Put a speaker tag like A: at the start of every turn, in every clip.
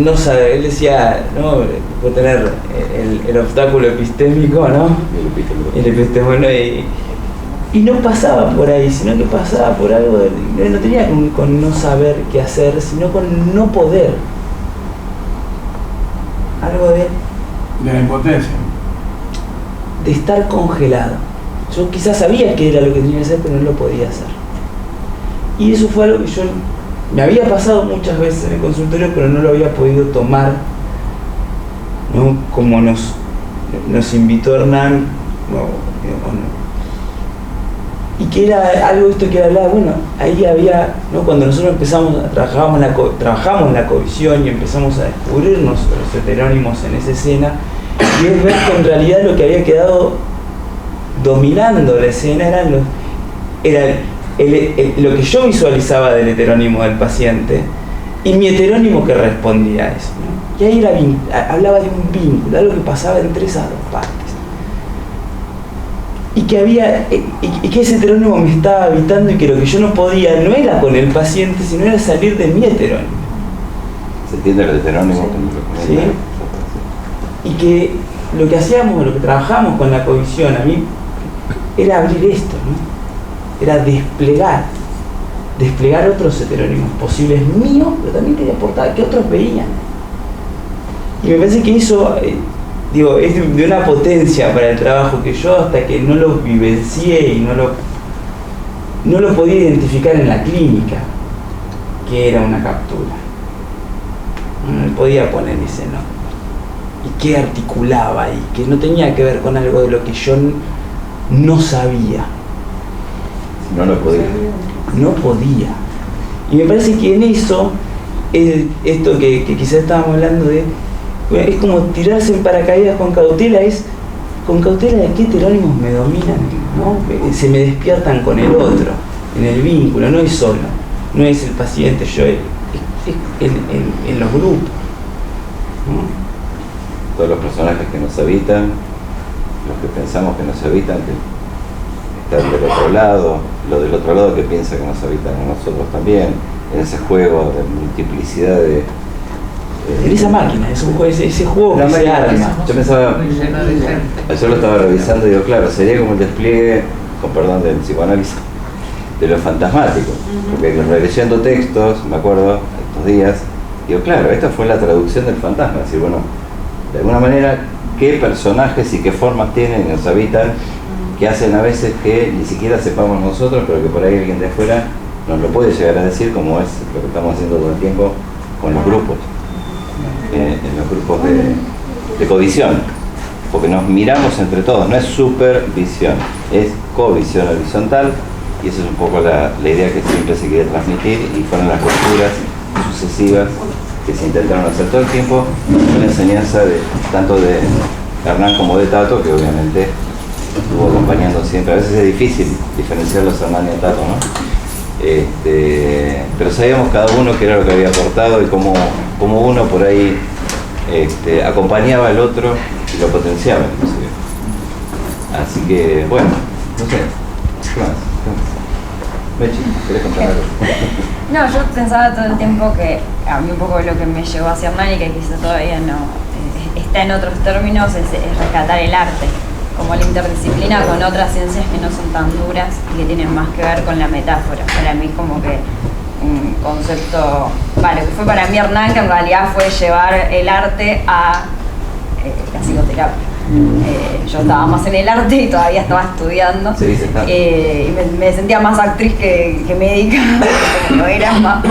A: no sabe, él decía, ¿no? Puede tener el obstáculo epistémico, ¿no? El epistemólogo, y no pasaba por ahí, sino que pasaba por algo, no tenía con no saber qué hacer, sino con no poder. Algo de
B: la impotencia.
A: De estar congelado. Yo quizás sabía que era lo que tenía que hacer, pero no lo podía hacer. Y eso fue algo que yo me había pasado muchas veces en el consultorio, pero no lo había podido tomar, ¿no? Como nos invitó Hernán, y que era algo esto que hablaba, bueno, ahí había, ¿no? Cuando nosotros empezamos, trabajamos la covisión y empezamos a descubrirnos los heterónimos en esa escena, y es ver que en realidad lo que había quedado dominando la escena era lo que yo visualizaba del heterónimo del paciente y mi heterónimo que respondía a eso, ¿no? Y ahí hablaba de un vínculo, algo que pasaba entre esas dos partes. Y que ese heterónimo me estaba habitando y que lo que yo no podía no era con el paciente, sino era salir de mi heterónimo.
C: ¿Se entiende el heterónimo?
A: Sí. Y que lo que hacíamos, lo que trabajamos con la covisión, a mí, era abrir esto, ¿no? Era desplegar otros heterónimos posibles míos, pero también quería aportar que otros veían. Y me parece que eso, es de una potencia para el trabajo que yo hasta que no lo vivencié y no lo podía identificar en la clínica, que era una captura. No le podía poner ese nombre. Y qué articulaba y que no tenía que ver con algo de lo que yo no sabía.
C: No lo podía.
A: No podía. Y me parece que en eso, esto que quizás estábamos hablando de, es como tirarse en paracaídas con cautela, con cautela de qué heterónimos me dominan, ¿no? Se me despiertan con el otro, en el vínculo, no es solo, no es el paciente, yo, es en los grupos, ¿no?
C: Todos los personajes que nos habitan, los que pensamos que nos habitan, que están del otro lado, lo del otro lado que piensa que nos habitan a nosotros también, en ese juego de multiplicidad de...
A: en esa máquina, ese juego que se arma.
C: Yo pensaba, ayer lo estaba revisando y digo, claro, sería como el despliegue, con perdón del psicoanálisis, de lo fantasmático, porque releyendo textos, me acuerdo, estos días, digo, claro, esta fue la traducción del fantasma, es decir, bueno, de alguna manera, qué personajes y qué formas tienen y nos habitan, que hacen a veces que ni siquiera sepamos nosotros, pero que por ahí alguien de afuera nos lo puede llegar a decir, como es lo que estamos haciendo todo el tiempo con los grupos, en los grupos de covisión, porque nos miramos entre todos, no es supervisión, es covisión horizontal, y esa es un poco la idea que siempre se quiere transmitir, y fueron las posturas sucesivas que se intentaron hacer todo el tiempo, con la enseñanza tanto de Hernán como de Tato, que obviamente estuvo acompañando siempre. A veces es difícil diferenciar los Hernán y a Tato, ¿no? Pero sabíamos cada uno qué era lo que había aportado y cómo uno por ahí acompañaba al otro y lo potenciaba inclusive. Así que, bueno, no sé, ¿qué más? Mechi, ¿querés contar algo?
D: No, yo pensaba todo el tiempo que a mí un poco lo que me llevó hacia Hernán y que quizá todavía no está en otros términos es rescatar el arte como la interdisciplina con otras ciencias que no son tan duras y que tienen más que ver con la metáfora. Para mí como que un concepto, lo que fue para mí Hernán, que en realidad fue llevar el arte a la psicoterapia. Yo estaba más en el arte y todavía estaba estudiando, y me sentía más actriz que médica, como no era más.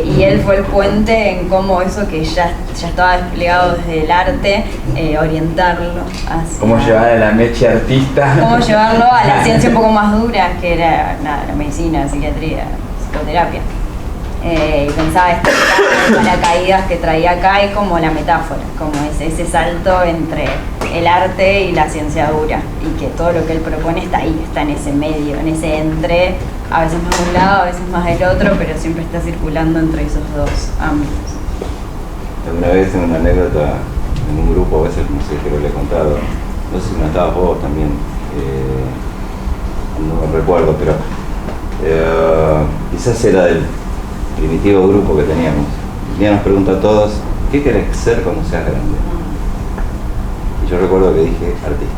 D: Y él fue el puente en cómo eso que ya estaba desplegado desde el arte, orientarlo hacia...
A: Cómo llevar a la Mechi artista.
D: Cómo llevarlo a la ciencia un poco más dura, que era la medicina, la psiquiatría, la psicoterapia. Y pensaba estas paracaídas que traía acá y como la metáfora, como ese salto entre el arte y la ciencia dura, y que todo lo que él propone está ahí, está en ese medio, en ese entre, a veces más de un lado, a veces más del otro, pero siempre está circulando entre esos dos ámbitos.
C: Alguna vez en una anécdota, en un grupo, a veces no sé qué lo he contado, no sé si no estabas vos también, no me recuerdo, pero quizás era del primitivo grupo que teníamos, un día nos pregunta a todos, ¿qué querés ser cuando seas grande? Y yo recuerdo que dije, artista.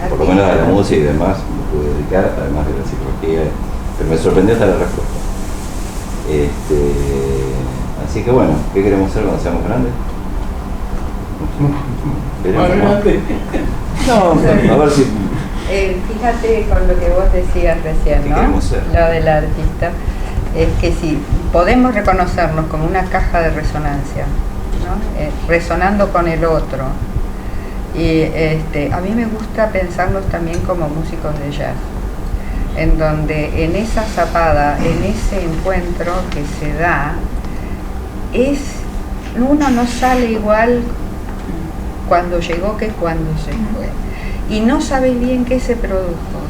C: Por lo menos a la música y demás me pude dedicar, además de la psicología, pero me sorprendió hasta la respuesta. Así que bueno, ¿qué queremos ser cuando seamos grandes? No, a ver si...
B: Fíjate con lo que vos decías recién, ¿no? Lo del artista, es que si podemos reconocernos como una caja de resonancia, ¿no? Resonando con el otro. Y a mí me gusta pensarnos también como músicos de jazz, en donde en esa zapada, en ese encuentro que se da, uno no sale igual cuando llegó que cuando se fue. Y no sabes bien qué se produjo,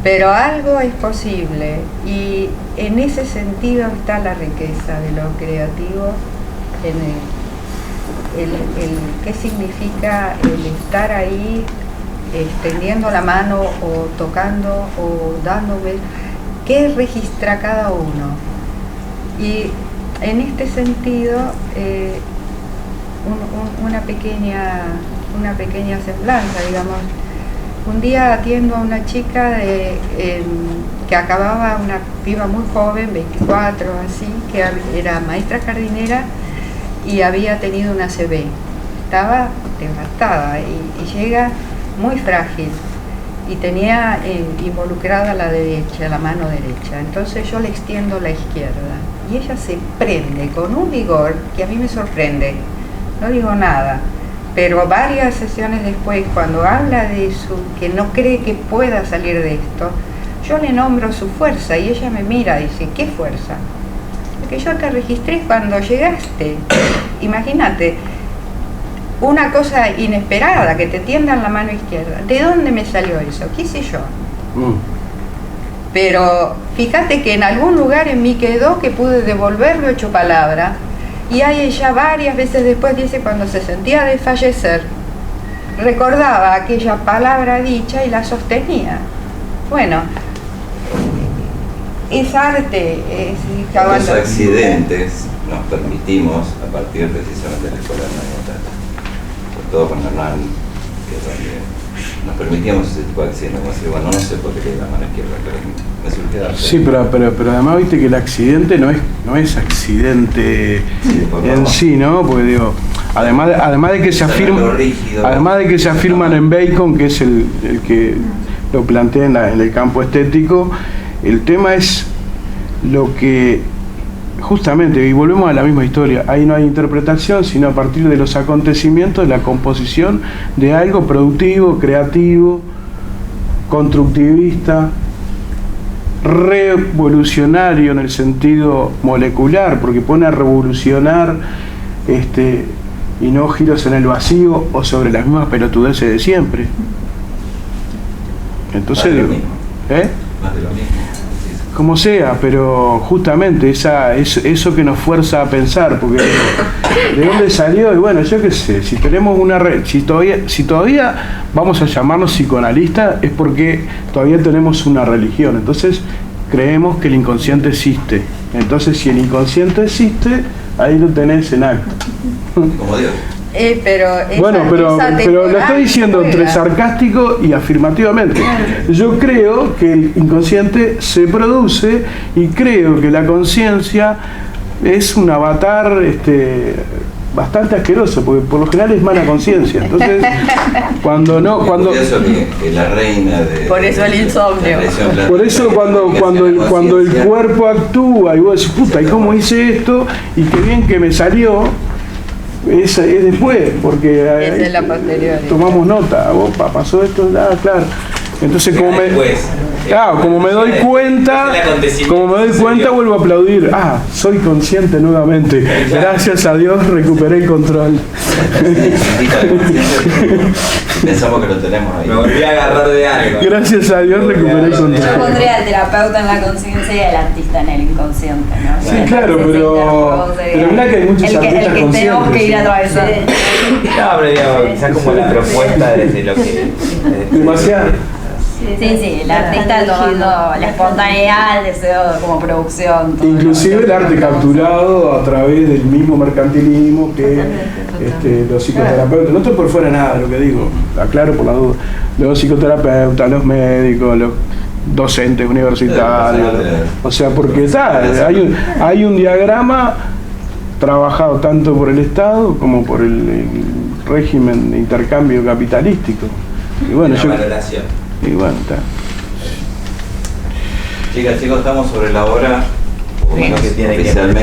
B: pero algo es posible, y en ese sentido está la riqueza de lo creativo, en el qué significa el estar ahí extendiendo la mano o tocando o dándome, qué registra cada uno. Y en este sentido, una pequeña semblanza, digamos. Un día atiendo a una chica que acababa, una piba muy joven, 24, así, que era maestra jardinera y había tenido una ACV. Estaba devastada y llega muy frágil y tenía involucrada la derecha, la mano derecha. Entonces yo le extiendo la izquierda y ella se prende con un vigor que a mí me sorprende. No digo nada, pero varias sesiones después, cuando habla de que no cree que pueda salir de esto, yo le nombro su fuerza y ella me mira y dice, ¿qué fuerza? Porque yo te registré cuando llegaste. Imagínate, una cosa inesperada, que te tiendan la mano izquierda. ¿De dónde me salió eso? ¿Qué sé yo? Pero fíjate que en algún lugar en mí quedó que pude devolverle 8 palabras. Y ahí ella varias veces después dice, cuando se sentía desfallecer, recordaba aquella palabra dicha y la sostenía. Bueno, es arte,
C: los accidentes nos permitimos, a partir precisamente de la escuela de sobre todo con Hernán, que también nos permitíamos ese tipo de accidentes, como decir, bueno, no sé por qué le di la mano izquierda, pero me surgió dar.
E: Sí, pero además viste que el accidente no es accidente en sí, ¿no? Porque digo, además de que se afirma, además de que se afirman en Bacon, que es el que lo plantea en el campo estético, el tema es lo que justamente, y volvemos a la misma historia, ahí no hay interpretación, sino a partir de los acontecimientos, de la composición de algo productivo, creativo, constructivista, revolucionario en el sentido molecular, porque pone a revolucionar y no giros en el vacío o sobre las mismas pelotudeces de siempre. Entonces,
C: más de lo mismo. Más de lo mismo.
E: Como sea, pero justamente eso que nos fuerza a pensar, porque ¿de dónde salió? Y bueno, yo qué sé, si tenemos si todavía vamos a llamarnos psicoanalistas, es porque todavía tenemos una religión. Entonces creemos que el inconsciente existe. Entonces, si el inconsciente existe, ahí lo tenés en acto.
C: Como Dios.
E: Pero lo estoy diciendo entre sarcástico y afirmativamente. Yo creo que el inconsciente se produce y creo que la conciencia es un avatar bastante asqueroso, porque por lo general es mala conciencia. Entonces, cuando
C: que la reina de...
B: Por eso el insomnio.
E: Por eso cuando el cuerpo actúa y vos decís, puta, ¿y cómo hice esto? Y qué bien que me salió. Es después, porque
B: es la posterior.
E: Tomamos nota, opa, pasó esto, claro. Entonces como me doy cuenta, vuelvo a aplaudir. Soy consciente nuevamente. Gracias a Dios recuperé el control.
C: Pensamos que lo tenemos ahí.
F: Me volví a agarrar de algo.
E: Gracias a Dios recuperé el control.
D: Yo pondría al terapeuta en la conciencia y al artista en el inconsciente, ¿no?
E: Sí, claro, pero mirá que hay muchos artistas
D: el que tenemos que ir a atravesar.
F: No, pero digo, quizás como la propuesta desde lo que...
E: Demasiado.
D: Sí, el artista tomando la espontaneidad, el deseo como producción.
E: Inclusive el arte capturado a través del mismo mercantilismo que los psicoterapeutas. No estoy por fuera de nada de lo que digo, aclaro por la duda. Los psicoterapeutas, los médicos, los docentes universitarios, o sea, porque hay un diagrama trabajado tanto por el Estado como por el régimen de intercambio capitalístico. Y bueno, y bueno, está.
C: Chicas, chicos, estamos sobre la hora.
F: Bueno, que tiene que
C: oficialmente.